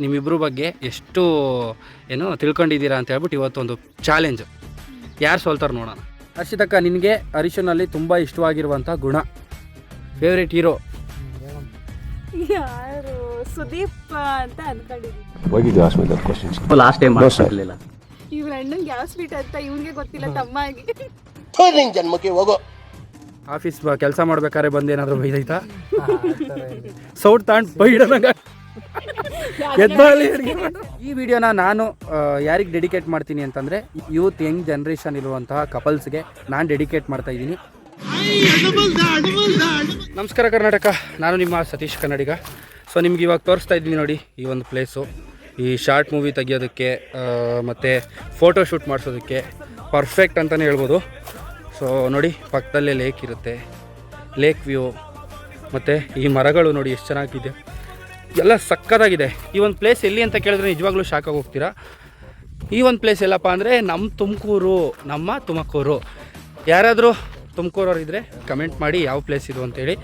ನಿಮ್ಮಿಬ್ಬರ ಬಗ್ಗೆ ಎಷ್ಟು ಏನು ತಿಳ್ಕೊಂಡಿದ್ದೀರಾ ಅಂತ ಹೇಳ್ಬಿಟ್ಟು ಇವತ್ತೊಂದು ಚಾಲೆಂಜ್. ಯಾರು ಸೋಲ್ತಾರೆ ನೋಡೋಣ. ಹರ್ಷಿತಕ್ಕ, ನಿನಗೆ ಹರೀಶನಲ್ಲಿ ತುಂಬ ಇಷ್ಟವಾಗಿರುವಂಥ ಗುಣ, ಫೇವ್ರೇಟ್ ಹೀರೋ ಯಾರು? ಸುದೀಪ್ ಅಂತ ಅನ್ಕೊಂಡಿದ್ದೀನಿ. ಹೋಗಿದ್ವಿ ಹಾಸ್ಪಿಟಲ್ ಕ್ವಶನ್ಸ್ ಲಾಸ್ಟ್ ಟೈಮ್ ಮಾಡಿರಲಿಲ್ಲ. ಇವ್ರ ಅಣ್ಣಂಗೆ ಯಾವ ಸ್ವೀಟ್ ಅಂತ ಇವ್ನಿಗೆ ಗೊತ್ತಿಲ್ಲ, ತಮ್ಮ ಆಗಿ. ಜನ್ಮಕ್ಕೆ ಹೋಗೋ. ಆಫೀಸ್ ಕೆಲಸ ಮಾಡ್ಬೇಕಾದ್ರೆ ಬಂದೇನಾದರೂ ಬೈದೈತಾ? ಸೌಟ್ ತಾಂಡ್ ಬೈಡಂಗ. ಈ ವಿಡಿಯೋನ ನಾನು ಯಾರಿಗೆ ಡೆಡಿಕೇಟ್ ಮಾಡ್ತೀನಿ ಅಂತಂದರೆ, ಯೂತ್ ಯಂಗ್ ಜನ್ರೇಷನ್ ಇರುವಂತಹ ಕಪಲ್ಸ್ಗೆ ನಾನು ಡೆಡಿಕೇಟ್ ಮಾಡ್ತಾ ಇದ್ದೀನಿ. ನಮಸ್ಕಾರ ಕರ್ನಾಟಕ, ನಾನು ನಿಮ್ಮ ಸತೀಶ್ ಕನ್ನಡಿಗ. ಸೊ ನಿಮ್ಗೆ ಇವಾಗ ತೋರಿಸ್ತಾ ಇದ್ದೀನಿ ನೋಡಿ ಈ ಒಂದು ಪ್ಲೇಸು. ಈ ಶಾರ್ಟ್ ಮೂವಿ ತೆಗಿಯೋದಕ್ಕೆ ಮತ್ತು ಫೋಟೋ ಶೂಟ್ ಮಾಡಿಸೋದಕ್ಕೆ ಪರ್ಫೆಕ್ಟ್ ಅಂತಲೇ ಹೇಳ್ಬೋದು. ಸೊ ನೋಡಿ, ಪಕ್ಕದಲ್ಲೇ ಲೇಕ್ ಇರುತ್ತೆ, ಲೇಕ್ ವ್ಯೂ, ಮತ್ತು ಈ ಮರಗಳು ನೋಡಿ ಎಷ್ಟು ಚೆನ್ನಾಗಿದೆ, ಎಲ್ಲ ಸಕ್ಕತ್ತಾಗಿದೆ. ಈ ಒಂದು ಪ್ಲೇಸ್ ಎಲ್ಲಿ ಅಂತ ಕೇಳಿದ್ರೆ ನಿಜವಾಗ್ಲೂ ಶಾಕಾಗಿ ಹೋಗ್ತೀರಾ. ಈ ಒಂದು ಪ್ಲೇಸ್ ಎಲ್ಲಪ್ಪ ಅಂದರೆ ನಮ್ಮ ತುಮಕೂರು. ಯಾರಾದರೂ ತುಮಕೂರವ್ರು ಇದ್ದರೆ ಕಮೆಂಟ್ ಮಾಡಿ ಯಾವ ಪ್ಲೇಸ್ ಇದು ಅಂತೇಳಿ.